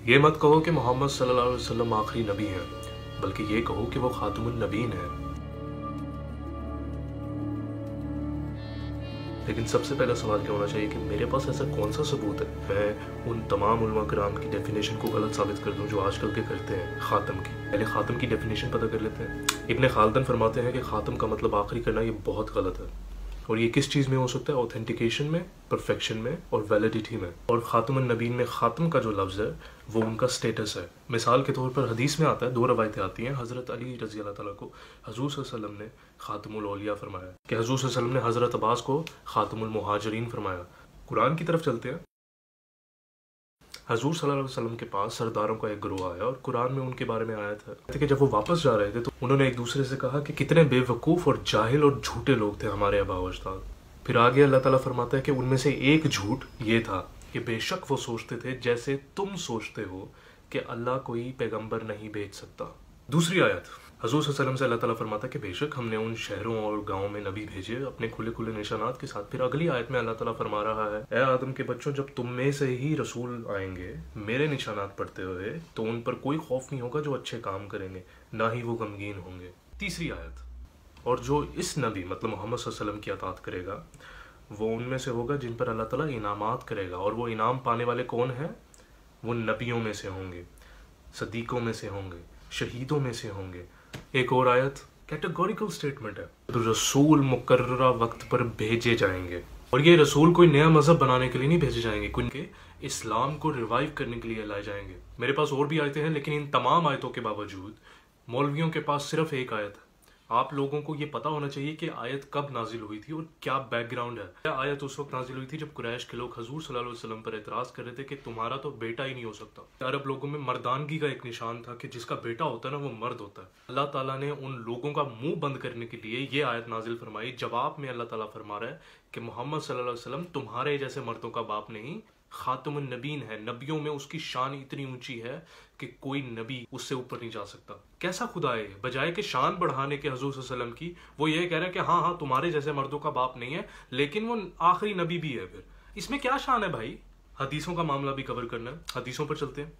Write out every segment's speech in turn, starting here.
یہ مت کہو کہ محمد صلی اللہ علیہ وسلم آخری نبی ہیں، بلکہ یہ کہو کہ وہ خاتم النبیین ہیں۔ لیکن سب سے پہلا سوال کیا ہونا چاہیے کہ میرے پاس ایسا کون سا ثبوت ہے میں ان تمام علماء کرام کی ڈیفینیشن کو غلط ثابت کر دوں جو آج کل کے کرتے ہیں خاتم کی۔ پہلے خاتم کی ڈیفینیشن پتہ کر لیتے ہیں۔ ابن خالدن فرماتے ہیں کہ خاتم کا مطلب آخری کرنا، یہ بہت غلط ہے، اور یہ کس چیز میں ہو سکتا ہے؟ اوتھینٹیکیشن میں، پرفیکشن میں اور ویلیڈیٹی میں۔ اور خاتم النبیین میں خاتم کا جو لفظ ہے وہ ان کا سٹیٹس ہے۔ مثال کے طور پر حدیث میں آتا ہے، 2 روایتیں آتی ہیں، حضرت علی رضی اللہ تعالیٰ کو حضور صلی اللہ علیہ وسلم نے خاتم الاولیاء فرمایا، کہ حضور صلی اللہ علیہ وسلم نے حضرت عباس کو خاتم المہاجرین فرمایا۔ قرآن کی طرف چلتے ہیں۔ حضور صلی اللہ علیہ وسلم کے پاس سرداروں کا ایک گروہ آیا اور قرآن میں ان کے بارے میں آیت ہے کہ جب وہ واپس جا رہے تھے تو انہوں نے ایک دوسرے سے کہا کہ کتنے بے وقوف اور جاہل اور جھوٹے لوگ تھے ہمارے آباء و اجداد۔ پھر آگے اللہ تعالیٰ فرماتا ہے کہ ان میں سے ایک جھوٹ یہ تھا کہ بے شک وہ سوچتے تھے جیسے تم سوچتے ہو کہ اللہ کوئی پیغمبر نہیں بھیج سکتا۔ دوسری آیت، حضور صلی اللہ علیہ وسلم سے اللہ تعالیٰ فرماتا ہے کہ بے شک ہم نے ان شہروں اور گاؤں میں نبی بھیجے اپنے کھلے کھلے نشانات کے ساتھ۔ پھر اگلی آیت میں اللہ تعالیٰ فرما رہا ہے، اے آدم کے بچوں، جب تم میں سے ہی رسول آئیں گے میرے نشانات پڑھتے ہوئے تو ان پر کوئی خوف نہیں ہوگا جو اچھے کام کریں گے، نہ ہی وہ غمگین ہوں گے۔ تیسری آیت، اور جو اس نبی مطلب محمد صلی اللہ علیہ وسلم کی اطاعت کرے گا وہ ان میں سے ہوگا جن پر اللہ تعالیٰ انعامات کرے گا، اور وہ انعام پانے والے کون ہیں؟ وہ نبیوں میں سے ہوں گے، صدیقوں میں سے ہوں گے، شہیدوں میں سے ہوں گے۔ ایک اور آیت کیٹیگوریکل سٹیٹمنٹ ہے، رسول مقررہ وقت پر بھیجے جائیں گے، اور یہ رسول کوئی نیا مذہب بنانے کے لیے نہیں بھیجے جائیں گے، کیونکہ اسلام کو ریوائیو کرنے کے لیے لائے جائیں گے۔ میرے پاس اور بھی آیتیں ہیں، لیکن ان تمام آیتوں کے باوجود مولویوں کے پاس صرف ایک آیت ہے۔ آپ لوگوں کو یہ پتا ہونا چاہیے کہ آیت کب نازل ہوئی تھی اور کیا بیک گراؤنڈ ہے۔ آیت اس وقت نازل ہوئی تھی جب قریش کے لوگ حضور صلی اللہ علیہ وسلم پر اعتراض کر رہے تھے کہ تمہارا تو بیٹا ہی نہیں ہو سکتا۔ عرب لوگوں میں مردانگی کا ایک نشان تھا کہ جس کا بیٹا ہوتا ہے نا وہ مرد ہوتا ہے۔ اللہ تعالیٰ نے ان لوگوں کا منہ بند کرنے کے لیے یہ آیت نازل فرمائی۔ جواب میں اللہ تعالیٰ فرما رہا ہے کہ محمد صلی اللہ علیہ وسلم تمہارے جیسے مردوں کا باپ نہیں، خاتم النبیین ہے۔ نبیوں میں اس کی شان اتنی اونچی ہے کہ کوئی نبی اس سے اوپر نہیں جا سکتا۔ کیسا خدا ہے؟ بجائے کہ شان بڑھانے کے حضور صلی اللہ علیہ وسلم کی، وہ یہ کہہ رہا ہے کہ ہاں تمہارے جیسے مردوں کا باپ نہیں ہے، لیکن وہ آخری نبی بھی ہے۔ پھر اس میں کیا شان ہے بھائی؟ حدیثوں کا معاملہ بھی کور کرنا ہے، حدیثوں پر چلتے ہیں۔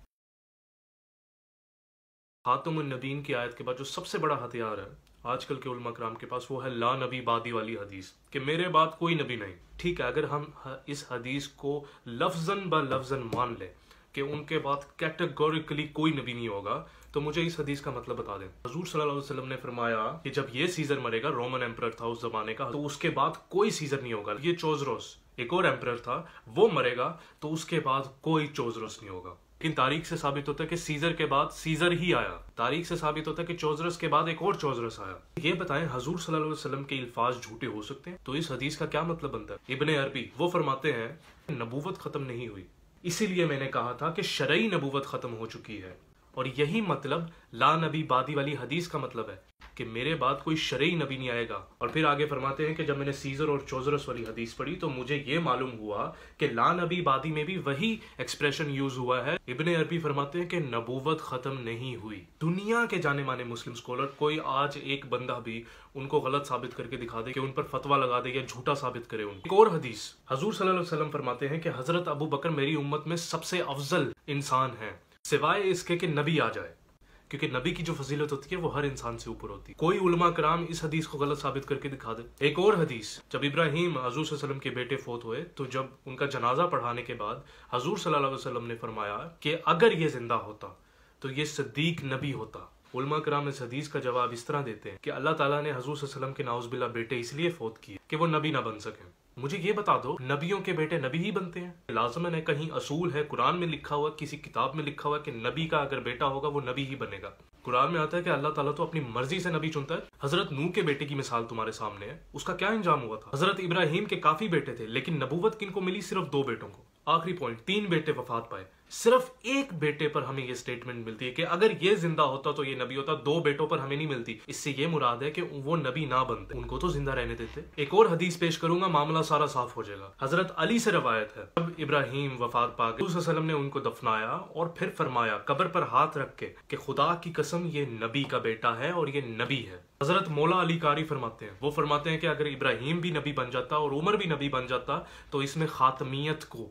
خاتم النبیین کی آیت کے بعد جو سب سے بڑا ہتھیار ہے آج کل کے علماء کرام کے پاس، وہ ہے لا نبی بعدی والی حدیث، کہ میرے بعد کوئی نبی نہیں۔ ٹھیک ہے، اگر ہم اس حدیث کو لفظاً بلفظاً مان لیں کہ ان کے بعد کیٹیگوریکلی کوئی نبی نہیں ہوگا، تو مجھے اس حدیث کا مطلب بتا دیں۔ حضور صلی اللہ علیہ وسلم نے فرمایا کہ جب یہ سیزر مرے گا، رومن ایمپرر تھا اس زمانے کا، تو اس کے بعد کوئی سیزر نہیں ہوگا۔ یہ چوزروس ایک اور ایمپرر تھا، وہ مرے گا تو اس کے بعد کوئی چوزروس نہیں ہوگا۔ لیکن تاریخ سے ثابت ہوتا ہے کہ سیزر کے بعد سیزر ہی آیا۔ تاریخ سے ثابت ہوتا ہے کہ چوزرس کے بعد ایک اور چوزرس آیا۔ یہ بتائیں حضور صلی اللہ علیہ وسلم کے الفاظ جھوٹے ہو سکتے ہیں؟ تو اس حدیث کا کیا مطلب بنتا ہے؟ ابن عربی وہ فرماتے ہیں نبوت ختم نہیں ہوئی، اسی لیے میں نے کہا تھا کہ شرعی نبوت ختم ہو چکی ہے، اور یہی مطلب لا نبی بعدی والی حدیث کا مطلب ہے کہ میرے بعد کوئی شرعی نبی نہیں آئے گا۔ اور پھر آگے فرماتے ہیں کہ جب میں نے سیزر اور چوزرس والی حدیث پڑھی تو مجھے یہ معلوم ہوا کہ لا نبی بعدی میں بھی وہی ایکسپریشن یوز ہوا ہے۔ ابن عربی فرماتے ہیں کہ نبوت ختم نہیں ہوئی۔ دنیا کے جانے مانے مسلم اسکالر، کوئی آج ایک بندہ بھی ان کو غلط ثابت کر کے دکھا دے کہ ان پر فتویٰ لگا دے یا جھوٹا ثابت کرے ان کو۔ ایک اور حدیث، حضور صلی اللہ علیہ وسلم فرماتے ہیں کہ حضرت ابو بکر میری امت میں سب سے افضل انسان ہیں، سوائے اس کے کہ نبی آ جائے، کیونکہ نبی کی جو فضیلت ہوتی ہے وہ ہر انسان سے اوپر ہوتی ہے۔ کوئی علماء کرام اس حدیث کو غلط ثابت کر کے دکھا دے۔ ایک اور حدیث، جب ابراہیم حضور صلی اللہ علیہ وسلم کے بیٹے فوت ہوئے تو جب ان کا جنازہ پڑھانے کے بعد حضور صلی اللہ علیہ وسلم نے فرمایا کہ اگر یہ زندہ ہوتا تو یہ صدیق نبی ہوتا۔ علماء کرام اس حدیث کا جواب اس طرح دیتے ہیں کہ اللہ تعالیٰ نے حضور صلی اللہ علیہ وسلم کے نعوذ باللہ بیٹے اس لیے فوت کیے کہ وہ نبی نہ بن سکیں۔ مجھے یہ بتا دو، نبیوں کے بیٹے نبی ہی بنتے ہیں؟ لازماً ہے کہیں اصول ہے، قرآن میں لکھا ہوا، کسی کتاب میں لکھا ہوا کہ نبی کا اگر بیٹا ہوگا وہ نبی ہی بنے گا۔ قرآن میں آتا ہے کہ اللہ تعالیٰ تو اپنی مرضی سے نبی چنتا ہے۔ حضرت نوح کے بیٹے کی مثال تمہارے سامنے ہے، اس کا کیا انجام ہوا تھا؟ حضرت ابراہیم کے کافی بیٹے تھے، لیکن نبوت کن کو ملی؟ صرف 2 بیٹوں کو۔ آخری پوائنٹ، 3 بیٹے وفات پائے، صرف ایک بیٹے پر ہمیں یہ سٹیٹمنٹ ملتی ہے کہ اگر یہ زندہ ہوتا تو یہ نبی ہوتا، 2 بیٹوں پر ہمیں نہیں ملتی۔ اس سے یہ مراد ہے کہ وہ نبی نہ بنتے، ان کو تو زندہ رہنے دیتے۔ ایک اور حدیث پیش کروں گا، معاملہ سارا صاف ہو جائے گا۔ حضرت علی سے روایت ہے، جب ابراہیم وفات پا گئے، حضور صلی اللہ علیہ وسلم نے ان کو دفنایا اور پھر فرمایا قبر پر ہاتھ رکھ کے کہ خدا کی قسم یہ نبی کا بیٹا ہے اور یہ نبی ہے۔ حضرت مولا علی قاری فرماتے ہیں، وہ فرماتے ہیں کہ اگر ابراہیم بھی نبی بن جاتا اور عمر بھی نبی بن جاتا تو اس میں خاتمیت کو